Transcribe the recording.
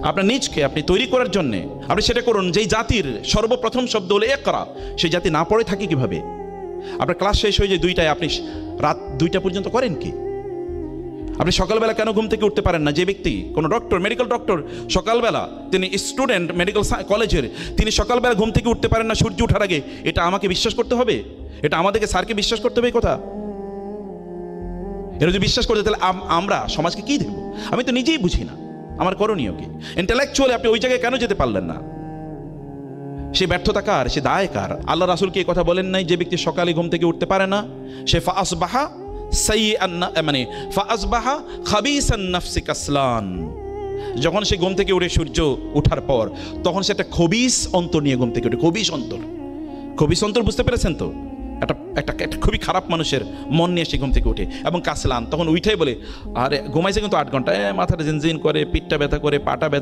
আপনার নিজকে আপনি তৈরি করার জন্যে আপনি সেটা করুন। যেই জাতির সর্বপ্রথম শব্দ হলো ইকরা, সেই জাতি না পড়ে থাকে কিভাবে? আপনার ক্লাস শেষ হয়ে যায় 2টায়, আপনি রাত 2টা পর্যন্ত করেন কি? আপনি সকালবেলা কেন ঘুম থেকে উঠতে পারেন না? যে ব্যক্তি কোনো ডক্টর, মেডিকেল ডক্টর, সকালবেলা তিনি স্টুডেন্ট মেডিকেল কলেজের, তিনি সকালবেলা ঘুম থেকে উঠতে পারেন না সূর্য ওঠার আগে, এটা আমাকে বিশ্বাস করতে হবে? এটা আমাদেরকে স্যারকে বিশ্বাস করতে হবে? কথা এটা যদি বিশ্বাস করতে, তাহলে আমরা সমাজকে কি দেব? আমি তো নিজেই বুঝি না আমার করণীয় কি। ইন্টেলেকচুয়ালি আপনি ওই জায়গায় কেন যেতে পারলেন না? সে ব্যর্থতা কার? সে দায় কার? আল্লাহ রাসূল কি কথা বলেন নাই যে ব্যক্তি সকালে ঘুম থেকে উঠতে পারে না সে ফাসবাহা সাইয়্যান, মানে ফাসবাহা খাবিসান নাফসি কাসলান, যখন সে ঘুম থেকে উঠে সূর্য ওঠার পর তখন সে একটা খবিস অন্তর নিয়ে ঘুম থেকে উঠে। খবিস অন্তর, খবিস অন্তর বুঝতে পেরেছেন তো? একটা খুবই খারাপ মানুষের মন নিয়ে সে ঘুম থেকে উঠে এবং কাসলান, তখন উঠেই বলে আরে ঘুমাইছে কিন্তু 8 ঘন্টা, মাথাটা জিনজিন করে, পিঠটা ব্যথা করে, পাটা ব্যথা